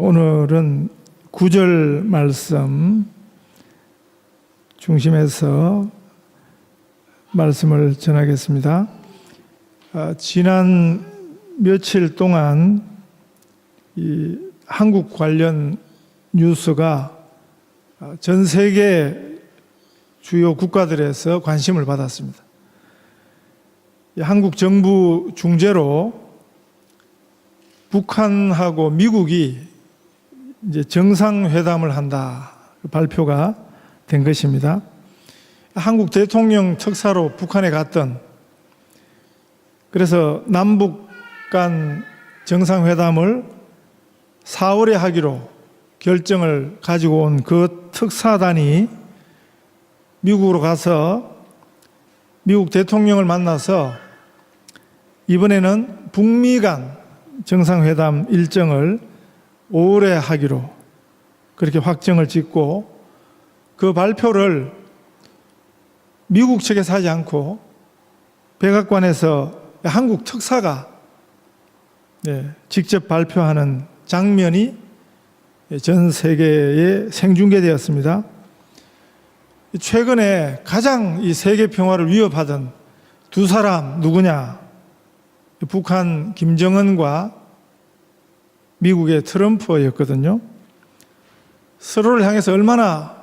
오늘은 9절 말씀 중심에서 말씀을 전하겠습니다. 지난 며칠 동안 이 한국 관련 뉴스가 전 세계 주요 국가들에서 관심을 받았습니다. 한국 정부 중재로 북한하고 미국이 이제 정상회담을 한다 발표가 된 것입니다. 한국 대통령 특사로 북한에 갔던, 그래서 남북 간 정상회담을 4월에 하기로 결정을 가지고 온 그 특사단이 미국으로 가서 미국 대통령을 만나서 이번에는 북미 간 정상회담 일정을 5월에 하기로 그렇게 확정을 짓고, 그 발표를 미국 측에서 하지 않고 백악관에서 한국 특사가 직접 발표하는 장면이 전 세계에 생중계되었습니다. 최근에 가장 이 세계 평화를 위협하던 두 사람 누구냐? 북한 김정은과 미국의 트럼프였거든요. 서로를 향해서 얼마나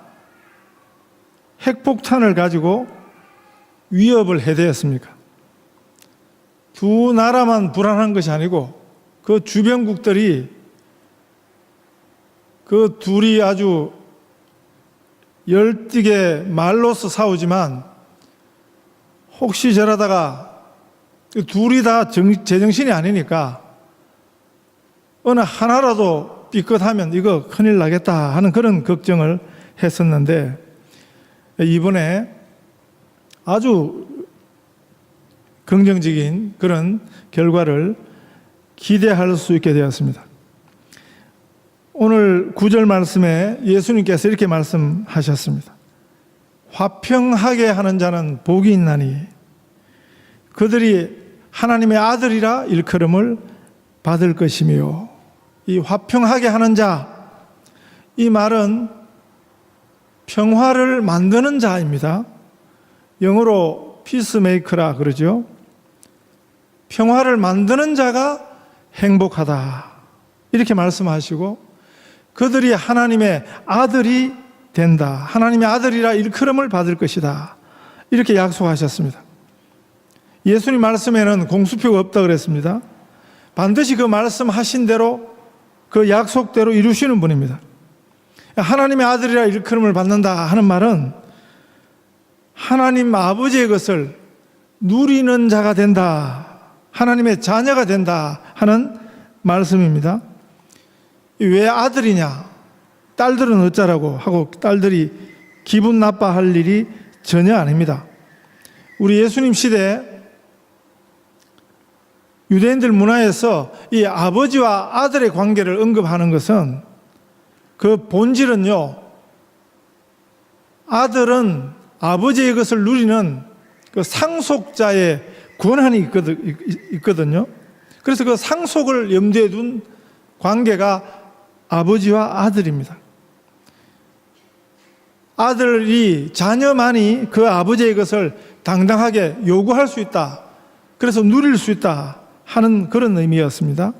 핵폭탄을 가지고 위협을 해대었습니까? 두 나라만 불안한 것이 아니고 그 주변국들이 그 둘이 아주 열띠게 말로써 싸우지만 혹시 저러다가 둘이 다 제정신이 아니니까 어느 하나라도 삐끗하면 이거 큰일 나겠다 하는 그런 걱정을 했었는데, 이번에 아주 긍정적인 그런 결과를 기대할 수 있게 되었습니다. 오늘 9절 말씀에 예수님께서 이렇게 말씀하셨습니다. 화평하게 하는 자는 복이 있나니 그들이 하나님의 아들이라 일컬음을 받을 것이며, 이 화평하게 하는 자, 이 말은 평화를 만드는 자입니다. 영어로 피스메이커라 그러죠. 평화를 만드는 자가 행복하다 이렇게 말씀하시고, 그들이 하나님의 아들이 된다, 하나님의 아들이라 일컬음을 받을 것이다 이렇게 약속하셨습니다. 예수님 말씀에는 공수표가 없다 그랬습니다. 반드시 그 말씀하신 대로 그 약속대로 이루시는 분입니다. 하나님의 아들이라 일컬음을 받는다 하는 말은 하나님 아버지의 것을 누리는 자가 된다, 하나님의 자녀가 된다 하는 말씀입니다. 왜 아들이냐, 딸들은 어쩌라고 하고 딸들이 기분 나빠할 일이 전혀 아닙니다. 우리 예수님 시대 유대인들 문화에서 이 아버지와 아들의 관계를 언급하는 것은 그 본질은요, 아들은 아버지의 것을 누리는 그 상속자의 권한이 있거든요. 그래서 그 상속을 염두에 둔 관계가 아버지와 아들입니다. 아들이, 자녀만이 그 아버지의 것을 당당하게 요구할 수 있다, 그래서 누릴 수 있다 하는 그런 의미였습니다.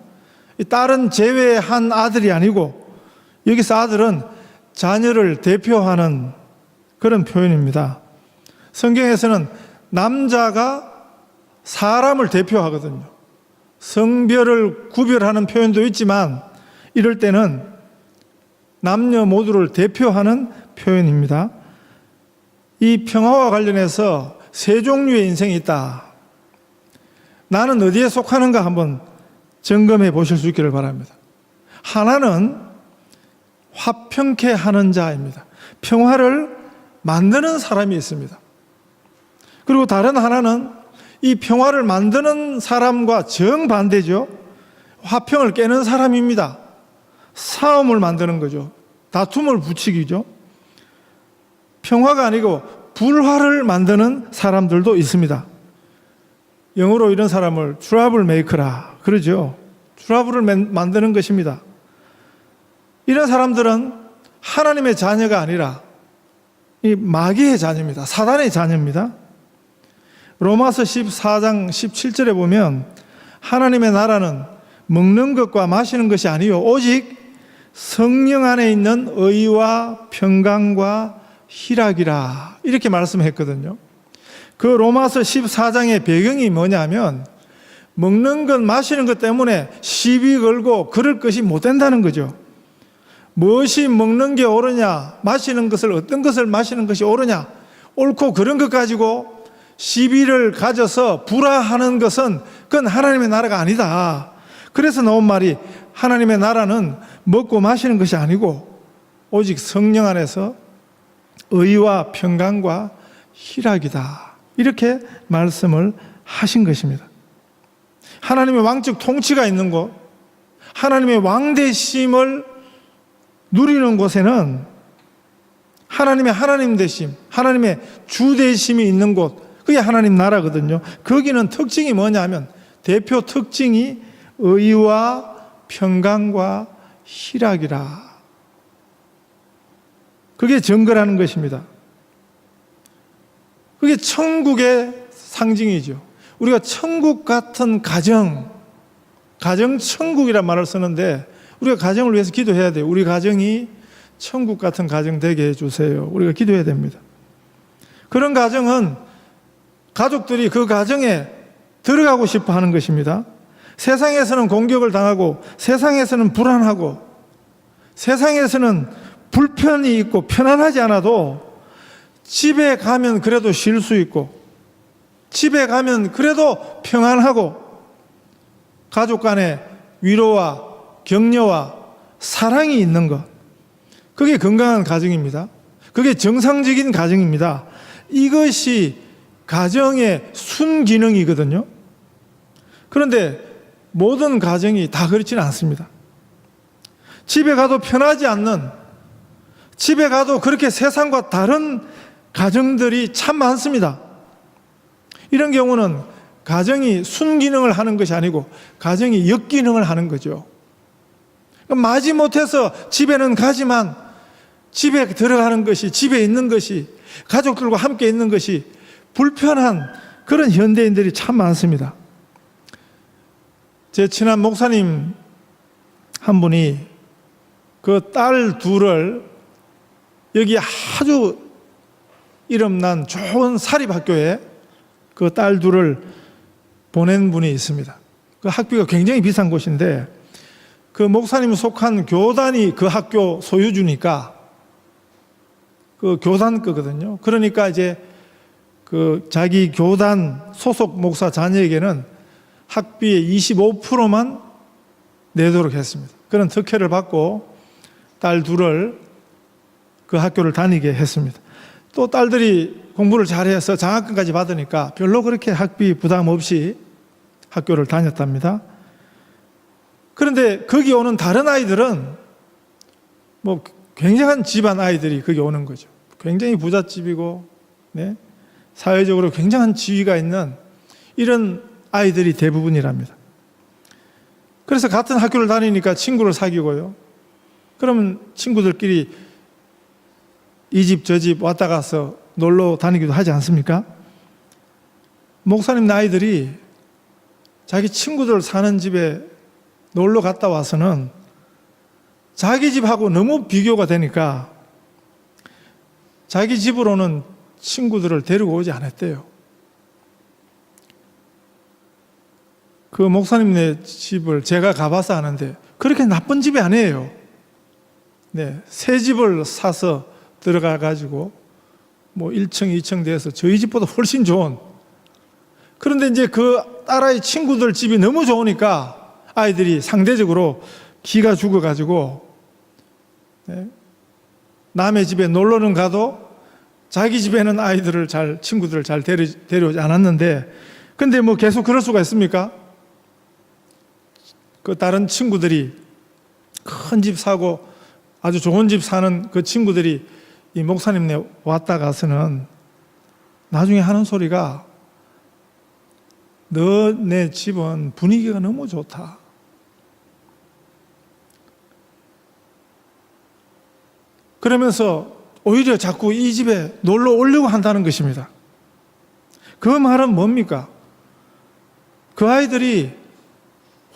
딸은 제외한 아들이 아니고 여기서 아들은 자녀를 대표하는 그런 표현입니다. 성경에서는 남자가 사람을 대표하거든요. 성별을 구별하는 표현도 있지만 이럴 때는 남녀 모두를 대표하는 표현입니다. 이 평화와 관련해서 세 종류의 인생이 있다. 나는 어디에 속하는가 한번 점검해 보실 수 있기를 바랍니다. 하나는 화평케 하는 자입니다. 평화를 만드는 사람이 있습니다. 그리고 다른 하나는 이 평화를 만드는 사람과 정반대죠. 화평을 깨는 사람입니다. 싸움을 만드는 거죠. 다툼을 부추기죠. 평화가 아니고 불화를 만드는 사람들도 있습니다. 영어로 이런 사람을 트러블 메이커라 그러죠. 트러블을 만드는 것입니다. 이런 사람들은 하나님의 자녀가 아니라 이 마귀의 자녀입니다. 사단의 자녀입니다. 로마서 14장 17절에 보면 하나님의 나라는 먹는 것과 마시는 것이 아니요 오직 성령 안에 있는 의와 평강과 희락이라 이렇게 말씀했거든요. 그 로마서 14장의 배경이 뭐냐면 먹는 것 마시는 것 때문에 시비 걸고 그럴 것이 못 된다는 거죠. 무엇이 먹는 게 옳으냐, 마시는 것을 어떤 것을 마시는 것이 옳으냐, 옳고 그런 것 가지고 시비를 가져서 불화하는 것은 그건 하나님의 나라가 아니다. 그래서 나온 말이 하나님의 나라는 먹고 마시는 것이 아니고 오직 성령 안에서 의와 평강과 희락이다. 이렇게 말씀을 하신 것입니다. 하나님의 왕적 통치가 있는 곳, 하나님의 왕되심을 누리는 곳에는 하나님의 하나님 되심, 하나님의 주 되심이 있는 곳, 그게 하나님 나라거든요. 거기는 특징이 뭐냐면 대표 특징이 의와 평강과 희락이라. 그게 정거라는 것입니다. 그게 천국의 상징이죠. 우리가 천국 같은 가정 천국이란 말을 쓰는데 우리가 가정을 위해서 기도해야 돼요. 우리 가정이 천국 같은 가정 되게 해주세요. 우리가 기도해야 됩니다. 그런 가정은 가족들이 그 가정에 들어가고 싶어 하는 것입니다. 세상에서는 공격을 당하고 세상에서는 불안하고 세상에서는 불편이 있고 편안하지 않아도 집에 가면 그래도 쉴 수 있고 집에 가면 그래도 평안하고 가족 간에 위로와 격려와 사랑이 있는 것, 그게 건강한 가정입니다. 그게 정상적인 가정입니다. 이것이 가정의 순기능이거든요. 그런데 모든 가정이 다 그렇지는 않습니다. 집에 가도 편하지 않는, 집에 가도 그렇게 세상과 다른 가정들이 참 많습니다. 이런 경우는 가정이 순기능을 하는 것이 아니고 가정이 역기능을 하는 거죠. 마지못해서 집에는 가지만 집에 들어가는 것이, 집에 있는 것이, 가족들과 함께 있는 것이 불편한 그런 현대인들이 참 많습니다. 제 친한 목사님 한 분이 그 딸 둘을 여기 아주 이름난 좋은 사립학교에 그 딸 둘을 보낸 분이 있습니다. 그 학비가 굉장히 비싼 곳인데 그 목사님 속한 교단이 그 학교 소유주니까 그 교단 거거든요. 그러니까 이제 그 자기 교단 소속 목사 자녀에게는 학비의 25%만 내도록 했습니다. 그런 특혜를 받고 딸 둘을 그 학교를 다니게 했습니다. 또 딸들이 공부를 잘해서 장학금까지 받으니까 별로 그렇게 학비 부담 없이 학교를 다녔답니다. 그런데 거기 오는 다른 아이들은 뭐 굉장한 집안 아이들이 거기 오는 거죠. 굉장히 부잣집이고, 네? 사회적으로 굉장한 지위가 있는 이런 아이들이 대부분이랍니다. 그래서 같은 학교를 다니니까 친구를 사귀고요. 그러면 친구들끼리 이 집 저 집 왔다 가서 놀러 다니기도 하지 않습니까? 목사님 아이들이 자기 친구들 사는 집에 놀러 갔다 와서는 자기 집하고 너무 비교가 되니까 자기 집으로는 친구들을 데리고 오지 않았대요. 그 목사님네 집을 제가 가봐서 아는데 그렇게 나쁜 집이 아니에요. 네, 새 집을 사서 들어가 가지고 뭐 1층, 2층 돼서 저희 집보다 훨씬 좋은. 그런데 이제 그 딸아이 친구들 집이 너무 좋으니까 아이들이 상대적으로 기가 죽어 가지고, 네, 남의 집에 놀러는 가도 자기 집에는 아이들을 친구들을 잘 데려오지 않았는데, 근데 뭐 계속 그럴 수가 있습니까? 그 다른 친구들이 큰 집 사고 아주 좋은 집 사는 그 친구들이 이 목사님네 왔다 가서는 나중에 하는 소리가 너네 집은 분위기가 너무 좋다. 그러면서 오히려 자꾸 이 집에 놀러 오려고 한다는 것입니다. 그 말은 뭡니까? 그 아이들이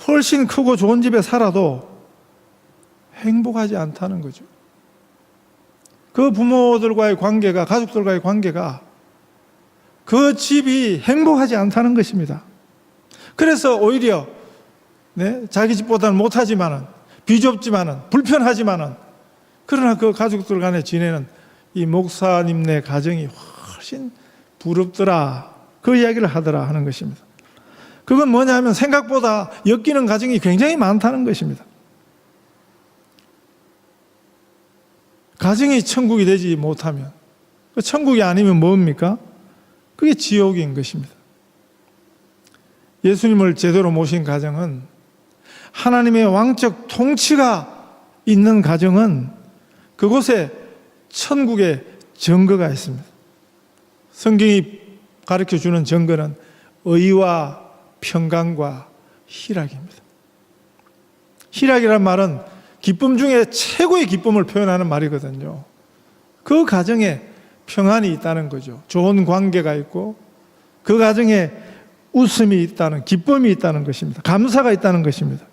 훨씬 크고 좋은 집에 살아도 행복하지 않다는 거죠. 그 부모들과의 관계가, 가족들과의 관계가 그 집이 행복하지 않다는 것입니다. 그래서 오히려 자기 집보다는 못하지만은, 비좁지만은, 불편하지만은, 그러나 그 가족들 간에 지내는 이 목사님네 가정이 훨씬 부럽더라, 그 이야기를 하더라 하는 것입니다. 그건 뭐냐 하면 생각보다 엮이는 가정이 굉장히 많다는 것입니다. 가정이 천국이 되지 못하면, 그 천국이 아니면 뭡니까? 그게 지옥인 것입니다. 예수님을 제대로 모신 가정은, 하나님의 왕적 통치가 있는 가정은 그곳에 천국의 증거가 있습니다. 성경이 가르쳐주는 증거는 의와 평강과 희락입니다. 희락이란 말은 기쁨 중에 최고의 기쁨을 표현하는 말이거든요. 그 가정에 평안이 있다는 거죠. 좋은 관계가 있고 그 가정에 웃음이 있다는, 기쁨이 있다는 것입니다. 감사가 있다는 것입니다.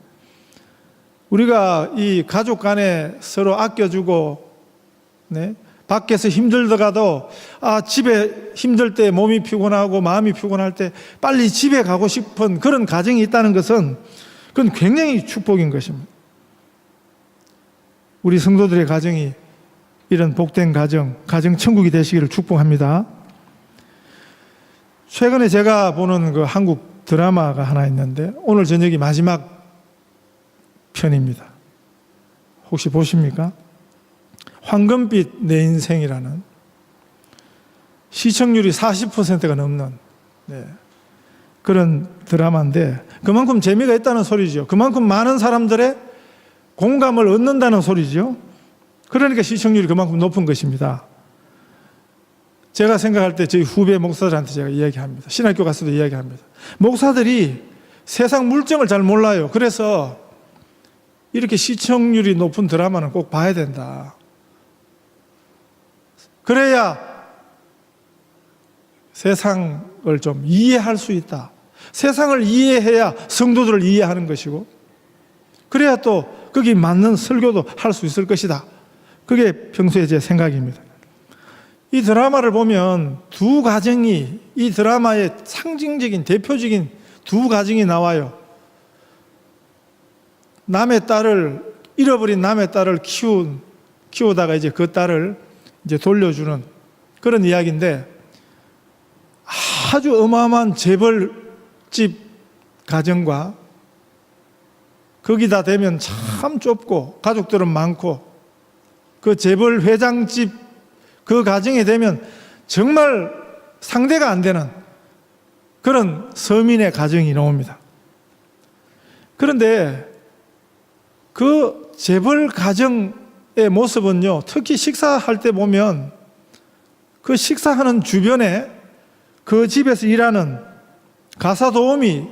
우리가 이 가족 간에 서로 아껴주고 밖에서 힘들더라도 집에 힘들 때, 몸이 피곤하고 마음이 피곤할 때 빨리 집에 가고 싶은 그런 가정이 있다는 것은, 그건 굉장히 축복인 것입니다. 우리 성도들의 가정이 이런 복된 가정 천국이 되시기를 축복합니다. 최근에 제가 보는 그 한국 드라마가 하나 있는데, 오늘 저녁이 마지막 편입니다. 혹시 보십니까? 황금빛 내 인생이라는, 시청률이 40%가 넘는 그런 드라마인데, 그만큼 재미가 있다는 소리죠. 그만큼 많은 사람들의 공감을 얻는다는 소리죠. 그러니까 시청률이 그만큼 높은 것입니다. 제가 생각할 때 저희 후배 목사들한테 제가 이야기합니다. 신학교 가서도 이야기합니다. 목사들이 세상 물정을 잘 몰라요. 그래서 이렇게 시청률이 높은 드라마는 꼭 봐야 된다. 그래야 세상을 좀 이해할 수 있다. 세상을 이해해야 성도들을 이해하는 것이고, 그래야 또 거기 맞는 설교도 할 수 있을 것이다. 그게 평소에 제 생각입니다. 이 드라마를 보면 두 가정이, 이 드라마의 상징적인 대표적인 두 가정이 나와요. 잃어버린 남의 딸을 키우다가 이제 그 딸을 이제 돌려주는 그런 이야기인데, 아주 어마어마한 재벌집 가정과, 거기다 되면 참 좁고 가족들은 많고, 그 재벌 회장집 그 가정에 되면 정말 상대가 안 되는 그런 서민의 가정이 나옵니다. 그런데 그 재벌 가정의 모습은요, 특히 식사할 때 보면 그 식사하는 주변에 그 집에서 일하는 가사도우미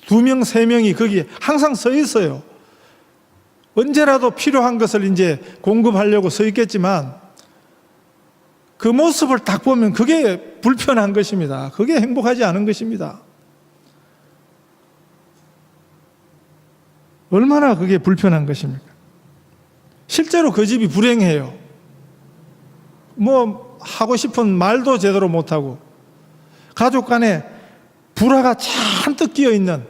2명, 3명이 거기에 항상 서 있어요. 언제라도 필요한 것을 이제 공급하려고 서 있겠지만, 그 모습을 딱 보면 그게 불편한 것입니다. 그게 행복하지 않은 것입니다. 얼마나 그게 불편한 것입니까? 실제로 그 집이 불행해요. 뭐 하고 싶은 말도 제대로 못하고, 가족 간에 불화가 잔뜩 끼어 있는,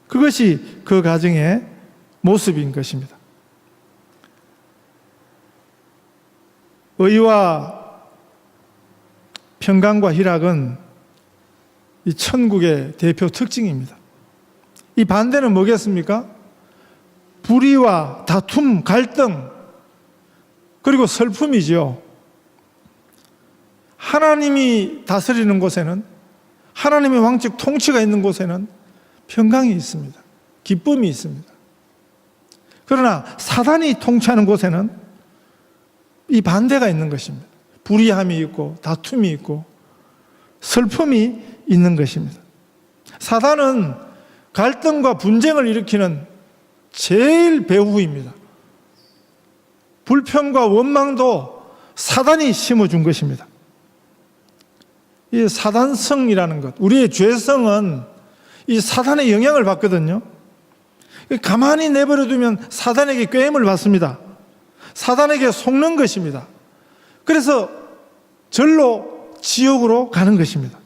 그것이 그 가정의 모습인 것입니다. 의와 평강과 희락은 이 천국의 대표 특징입니다. 이 반대는 뭐겠습니까? 불의와 다툼, 갈등, 그리고 슬픔이죠. 하나님이 다스리는 곳에는, 하나님의 왕적 통치가 있는 곳에는 평강이 있습니다. 기쁨이 있습니다. 그러나 사단이 통치하는 곳에는 이 반대가 있는 것입니다. 불의함이 있고 다툼이 있고 슬픔이 있는 것입니다. 사단은 갈등과 분쟁을 일으키는 제일 배후입니다. 불평과 원망도 사단이 심어준 것입니다. 이 사단성이라는 것, 우리의 죄성은 이 사단의 영향을 받거든요. 가만히 내버려두면 사단에게 꾀임을 받습니다. 사단에게 속는 것입니다. 그래서 절로 지옥으로 가는 것입니다.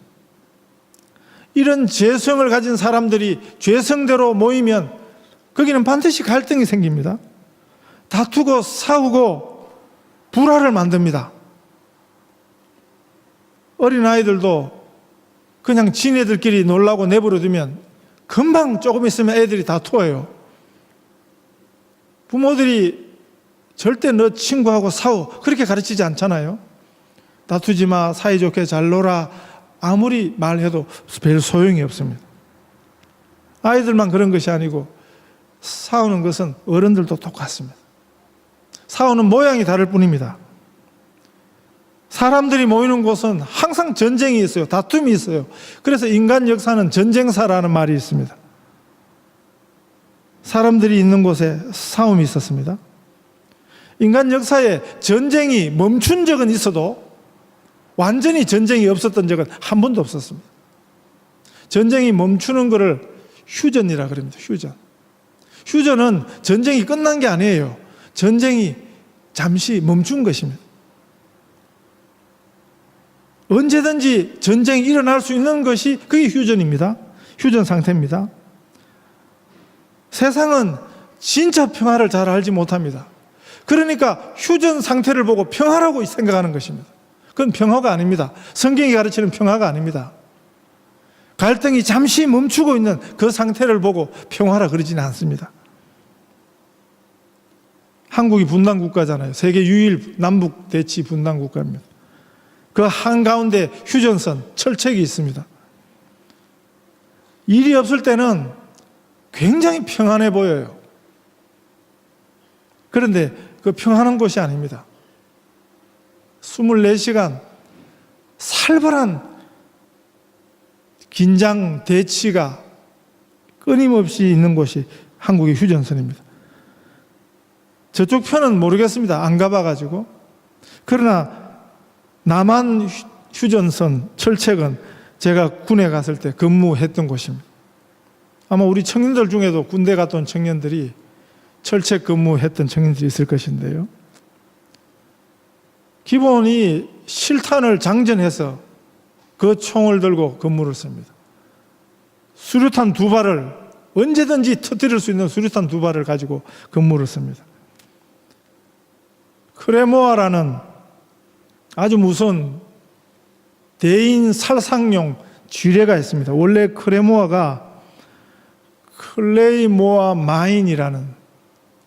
이런 죄성을 가진 사람들이 죄성대로 모이면 거기는 반드시 갈등이 생깁니다. 다투고 싸우고 불화를 만듭니다. 어린아이들도 그냥 지네들끼리 놀라고 내버려두면 금방 조금 있으면 애들이 다투어요. 부모들이 절대 너 친구하고 싸워 그렇게 가르치지 않잖아요. 다투지 마, 사이좋게 잘 놀아, 아무리 말해도 별 소용이 없습니다. 아이들만 그런 것이 아니고 싸우는 것은 어른들도 똑같습니다. 싸우는 모양이 다를 뿐입니다. 사람들이 모이는 곳은 항상 전쟁이 있어요. 다툼이 있어요. 그래서 인간 역사는 전쟁사라는 말이 있습니다. 사람들이 있는 곳에 싸움이 있었습니다. 인간 역사에 전쟁이 멈춘 적은 있어도 완전히 전쟁이 없었던 적은 한 번도 없었습니다. 전쟁이 멈추는 것을 휴전이라 그럽니다. 휴전. 휴전은 전쟁이 끝난 게 아니에요. 전쟁이 잠시 멈춘 것입니다. 언제든지 전쟁이 일어날 수 있는 것이 그게 휴전입니다. 휴전 상태입니다. 세상은 진짜 평화를 잘 알지 못합니다. 그러니까 휴전 상태를 보고 평화라고 생각하는 것입니다. 그건 평화가 아닙니다. 성경이 가르치는 평화가 아닙니다. 갈등이 잠시 멈추고 있는 그 상태를 보고 평화라 그러지는 않습니다. 한국이 분단 국가잖아요. 세계 유일 남북 대치 분단 국가입니다. 그 한가운데 휴전선, 철책이 있습니다. 일이 없을 때는 굉장히 평안해 보여요. 그런데 그 평안한 곳이 아닙니다. 24시간 살벌한 긴장, 대치가 끊임없이 있는 곳이 한국의 휴전선입니다. 저쪽 편은 모르겠습니다. 안 가봐가지고. 그러나 남한 휴전선, 철책은 제가 군에 갔을 때 근무했던 곳입니다. 아마 우리 청년들 중에도 군대 갔던 청년들이 철책 근무했던 청년들이 있을 것인데요. 기본이 실탄을 장전해서 그 총을 들고 근무를 씁니다. 수류탄 2발을 언제든지 터뜨릴 수 있는 수류탄 2발을 가지고 근무를 씁니다. 크레모아라는 아주 무서운 대인 살상용 쥐레가 있습니다. 원래 크레모아가 클레이모아 마인이라는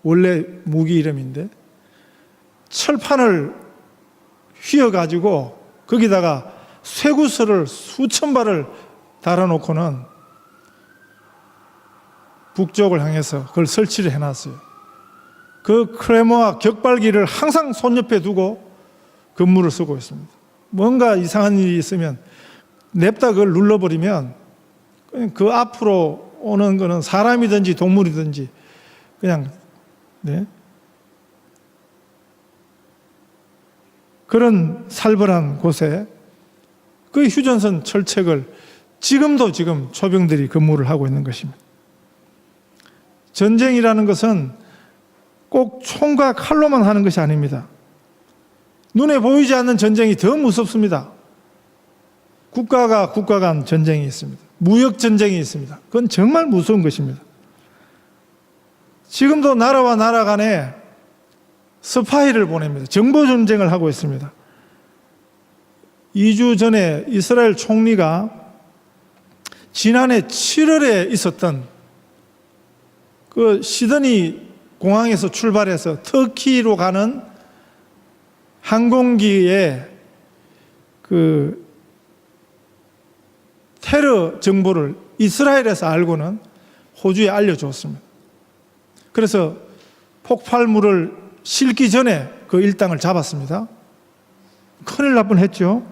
원래 무기 이름인데 철판을 휘어가지고 거기다가 쇠구슬을 수천 발을 달아놓고는 북쪽을 향해서 그걸 설치를 해놨어요. 그 크레모아 격발기를 항상 손옆에 두고 근무를 쓰고 있습니다. 뭔가 이상한 일이 있으면 냅다 그걸 눌러버리면 그 앞으로 오는 거는 사람이든지 동물이든지 그냥 그런 살벌한 곳에 그 휴전선 철책을 지금도 초병들이 근무를 하고 있는 것입니다. 전쟁이라는 것은 꼭 총과 칼로만 하는 것이 아닙니다. 눈에 보이지 않는 전쟁이 더 무섭습니다. 국가가 국가 간 전쟁이 있습니다. 무역 전쟁이 있습니다. 그건 정말 무서운 것입니다. 지금도 나라와 나라 간에 스파이를 보냅니다. 정보 전쟁을 하고 있습니다. 2주 전에 이스라엘 총리가 지난해 7월에 있었던 그 시드니 공항에서 출발해서 터키로 가는 항공기의 그 테러 정보를 이스라엘에서 알고는 호주에 알려줬습니다. 그래서 폭발물을 싣기 전에 그 일당을 잡았습니다. 큰일 날 뻔했죠.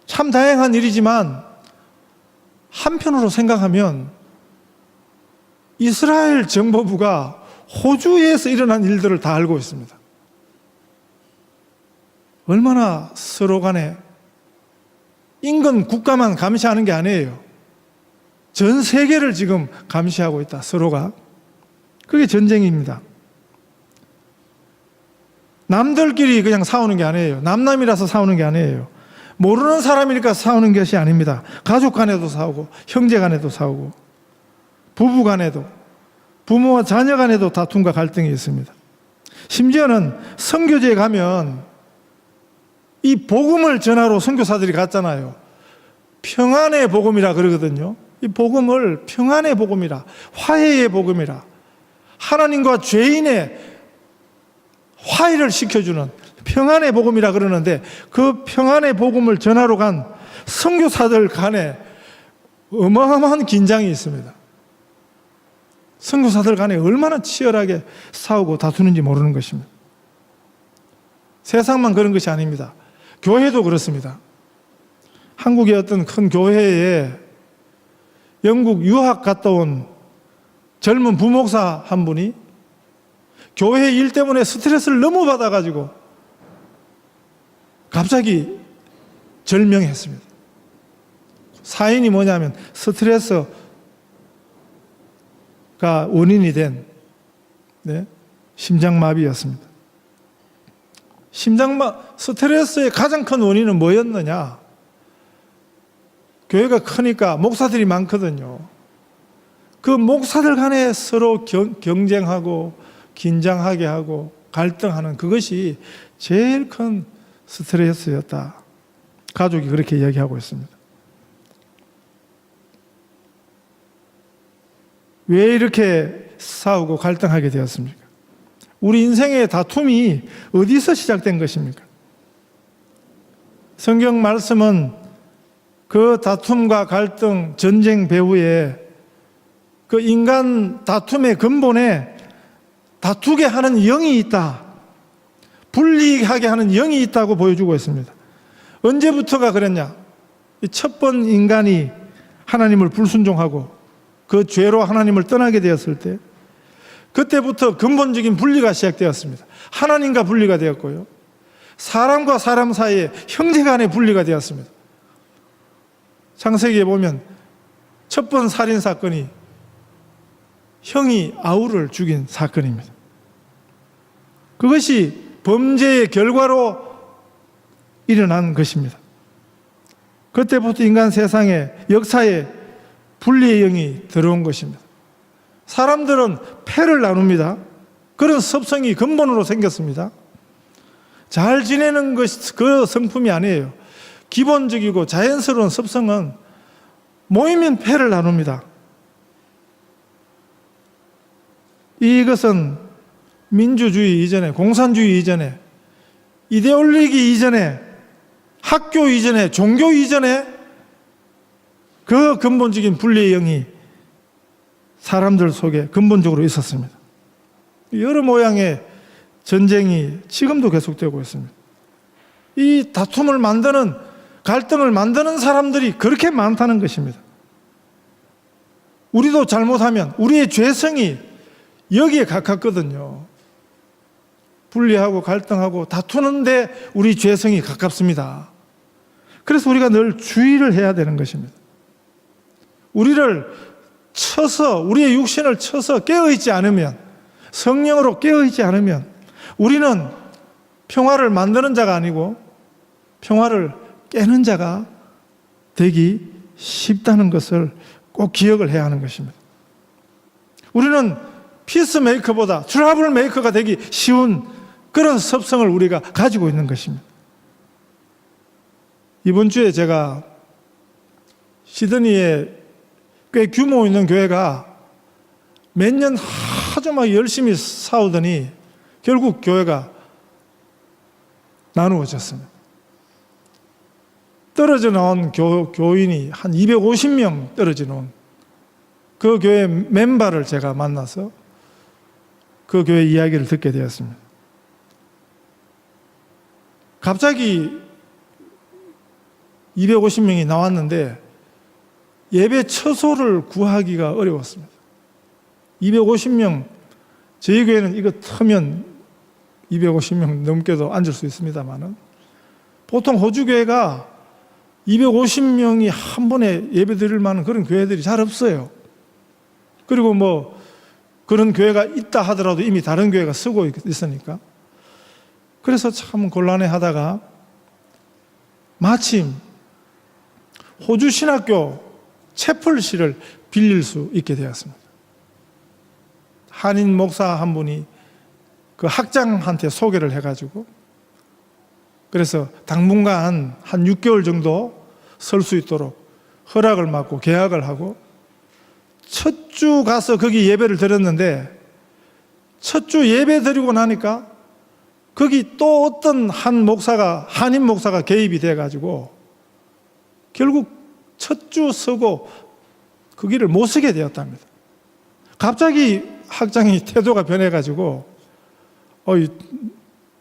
참 다행한 일이지만 한편으로 생각하면 이스라엘 정보부가 호주에서 일어난 일들을 다 알고 있습니다. 얼마나 서로 간에 인근 국가만 감시하는 게 아니에요. 전 세계를 지금 감시하고 있다, 서로가. 그게 전쟁입니다. 남들끼리 그냥 싸우는 게 아니에요. 남남이라서 싸우는 게 아니에요. 모르는 사람이니까 싸우는 것이 아닙니다. 가족 간에도 싸우고, 형제 간에도 싸우고, 부부 간에도, 부모와 자녀 간에도 다툼과 갈등이 있습니다. 심지어는 선교지에 가면 이 복음을 전하러 선교사들이 갔잖아요. 평안의 복음이라 그러거든요. 이 복음을 평안의 복음이라, 화해의 복음이라, 하나님과 죄인의 화해를 시켜주는 평안의 복음이라 그러는데, 그 평안의 복음을 전하러 간 선교사들 간에 어마어마한 긴장이 있습니다. 선교사들 간에 얼마나 치열하게 싸우고 다투는지 모르는 것입니다. 세상만 그런 것이 아닙니다. 교회도 그렇습니다. 한국의 어떤 큰 교회에 영국 유학 갔다 온 젊은 부목사 한 분이 교회 일 때문에 스트레스를 너무 받아가지고 갑자기 절명했습니다. 사인이 뭐냐면 스트레스가 원인이 된 심장마비였습니다. 스트레스의 가장 큰 원인은 뭐였느냐? 교회가 크니까 목사들이 많거든요. 그 목사들 간에 서로 경쟁하고 긴장하게 하고 갈등하는 그것이 제일 큰 스트레스였다. 가족이 그렇게 이야기하고 있습니다. 왜 이렇게 싸우고 갈등하게 되었습니까? 우리 인생의 다툼이 어디서 시작된 것입니까? 성경 말씀은 그 다툼과 갈등, 전쟁 배후에 그 인간 다툼의 근본에 다투게 하는 영이 있다, 불리하게 하는 영이 있다고 보여주고 있습니다. 언제부터가 그랬냐? 첫 번 인간이 하나님을 불순종하고 그 죄로 하나님을 떠나게 되었을 때, 그때부터 근본적인 분리가 시작되었습니다. 하나님과 분리가 되었고요, 사람과 사람 사이에 형제 간의 분리가 되었습니다. 창세기에 보면 첫 번 살인 사건이 형이 아우를 죽인 사건입니다. 그것이 범죄의 결과로 일어난 것입니다. 그때부터 인간 세상에, 역사에 분리의 영이 들어온 것입니다. 사람들은 패를 나눕니다. 그런 습성이 근본으로 생겼습니다. 잘 지내는 것이 그 성품이 아니에요. 기본적이고 자연스러운 습성은 모이면 패를 나눕니다. 이것은 민주주의 이전에, 공산주의 이전에, 이데올로기 이전에, 학교 이전에, 종교 이전에 그 근본적인 분리의 영이 사람들 속에 근본적으로 있었습니다. 여러 모양의 전쟁이 지금도 계속되고 있습니다. 이 다툼을 만드는, 갈등을 만드는 사람들이 그렇게 많다는 것입니다. 우리도 잘못하면 우리의 죄성이 여기에 가깝거든요. 분리하고 갈등하고 다투는데 우리 죄성이 가깝습니다. 그래서 우리가 늘 주의를 해야 되는 것입니다. 우리를 쳐서, 우리의 육신을 쳐서 깨어있지 않으면, 성령으로 깨어있지 않으면 우리는 평화를 만드는 자가 아니고 평화를 깨는 자가 되기 쉽다는 것을 꼭 기억을 해야 하는 것입니다. 우리는 피스메이커보다 트러블 메이커가 되기 쉬운 그런 습성을 우리가 가지고 있는 것입니다. 이번 주에 제가 시드니에 꽤 규모 있는 교회가 몇 년 아주 막 열심히 싸우더니 결국 교회가 나누어졌습니다. 떨어져 나온 교인이 한 250명 떨어져 나온 그 교회 멤버를 제가 만나서 그 교회 이야기를 듣게 되었습니다. 갑자기 250명이 나왔는데 예배 처소를 구하기가 어려웠습니다. 250명 저희 교회는 이거 트면 250명 넘게도 앉을 수 있습니다만은 보통 호주 교회가 250명이 한 번에 예배 드릴 만한 그런 교회들이 잘 없어요. 그리고 뭐 그런 교회가 있다 하더라도 이미 다른 교회가 쓰고 있으니까. 그래서 참 곤란해 하다가 마침 호주 신학교 채플실을 빌릴 수 있게 되었습니다. 한인 목사 한 분이 그 학장한테 소개를 해가지고 그래서 당분간 한 6개월 정도 설 수 있도록 허락을 받고 계약을 하고 첫 주 가서 거기 예배를 드렸는데 첫 주 예배 드리고 나니까 거기 또 어떤 한인 목사가 개입이 돼가지고 결국 첫 주 서고 거기를 못 서게 되었답니다. 갑자기 학장이 태도가 변해가지고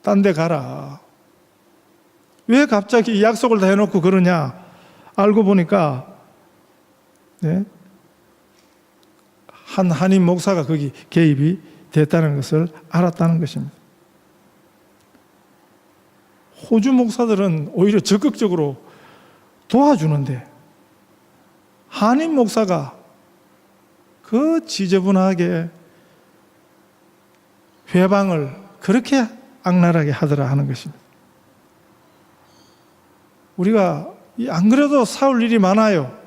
딴 데 가라. 왜 갑자기 약속을 다 해놓고 그러냐? 알고 보니까 네? 한인 목사가 거기 개입이 됐다는 것을 알았다는 것입니다. 호주 목사들은 오히려 적극적으로 도와주는데 한인 목사가 그 지저분하게 회방을 그렇게 악랄하게 하더라 하는 것입니다. 우리가 안 그래도 싸울 일이 많아요.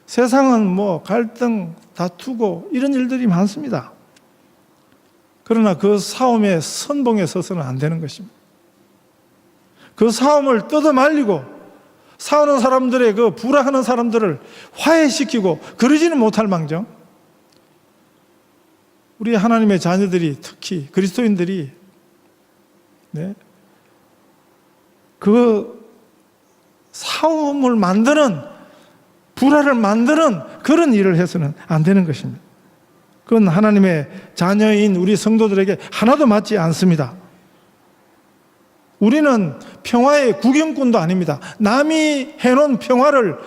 세상은 뭐 갈등, 다투고 이런 일들이 많습니다. 그러나 그 싸움의 선봉에 서서는 안 되는 것입니다. 그 싸움을 뜯어말리고 싸우는 사람들의 그 불화하는 사람들을 화해시키고 그러지는 못할 망정 우리 하나님의 자녀들이 특히 그리스도인들이 네, 그 싸움을 만드는 불화를 만드는 그런 일을 해서는 안 되는 것입니다. 그건 하나님의 자녀인 우리 성도들에게 하나도 맞지 않습니다. 우리는 평화의 구경꾼도 아닙니다. 남이 해놓은 평화를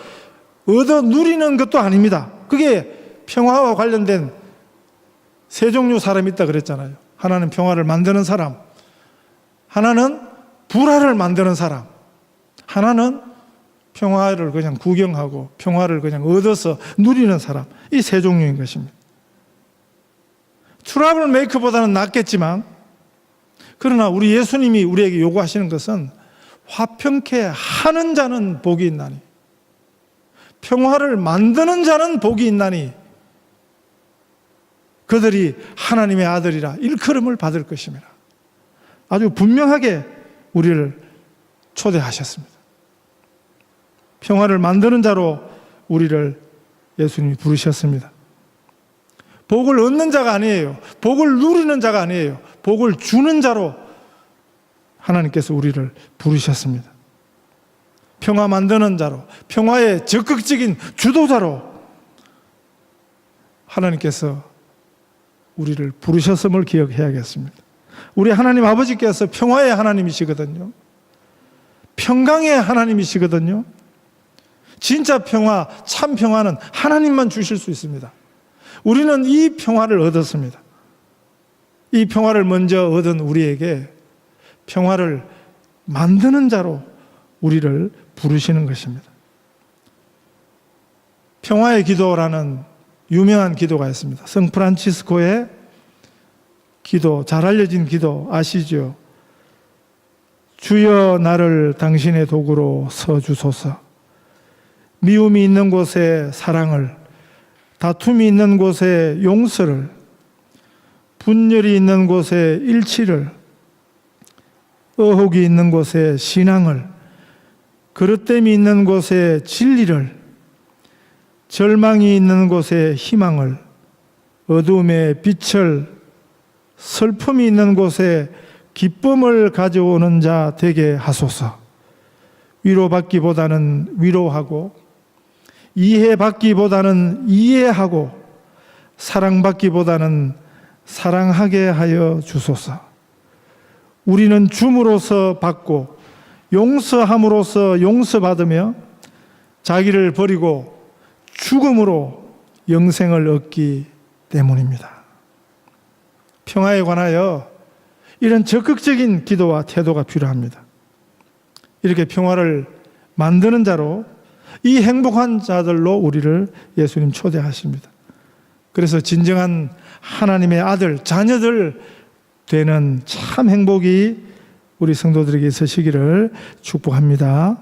얻어 누리는 것도 아닙니다. 그게 평화와 관련된 세 종류 사람이 있다 그랬잖아요. 하나는 평화를 만드는 사람, 하나는 불화를 만드는 사람, 하나는 평화를 그냥 구경하고 평화를 그냥 얻어서 누리는 사람. 이 세 종류인 것입니다. 트러블 메이커보다는 낫겠지만 그러나 우리 예수님이 우리에게 요구하시는 것은 화평케 하는 자는 복이 있나니 평화를 만드는 자는 복이 있나니 그들이 하나님의 아들이라 일컬음을 받을 것입니다. 아주 분명하게 우리를 초대하셨습니다. 평화를 만드는 자로 우리를 예수님이 부르셨습니다. 복을 얻는 자가 아니에요. 복을 누리는 자가 아니에요. 복을 주는 자로 하나님께서 우리를 부르셨습니다. 평화 만드는 자로, 평화의 적극적인 주도자로 하나님께서 우리를 부르셨음을 기억해야겠습니다. 우리 하나님 아버지께서 평화의 하나님이시거든요. 평강의 하나님이시거든요. 진짜 평화, 참 평화는 하나님만 주실 수 있습니다. 우리는 이 평화를 얻었습니다. 이 평화를 먼저 얻은 우리에게 평화를 만드는 자로 우리를 부르시는 것입니다. 평화의 기도라는 유명한 기도가 있습니다. 성 프란치스코의 기도, 잘 알려진 기도 아시죠? 주여 나를 당신의 도구로 서주소서. 미움이 있는 곳에 사랑을, 다툼이 있는 곳에 용서를, 분열이 있는 곳에 일치를, 의혹이 있는 곳에 신앙을, 그릇됨이 있는 곳에 진리를, 절망이 있는 곳에 희망을, 어두움에 빛을, 슬픔이 있는 곳에 기쁨을 가져오는 자 되게 하소서. 위로받기보다는 위로하고, 이해받기보다는 이해하고, 사랑받기보다는 사랑하게 하여 주소서. 우리는 줌으로써 받고 용서함으로써 용서받으며 자기를 버리고 죽음으로 영생을 얻기 때문입니다. 평화에 관하여 이런 적극적인 기도와 태도가 필요합니다. 이렇게 평화를 만드는 자로, 이 행복한 자들로 우리를 예수님 초대하십니다. 그래서 진정한 하나님의 아들, 자녀들 되는 참 행복이 우리 성도들에게 있으시기를 축복합니다.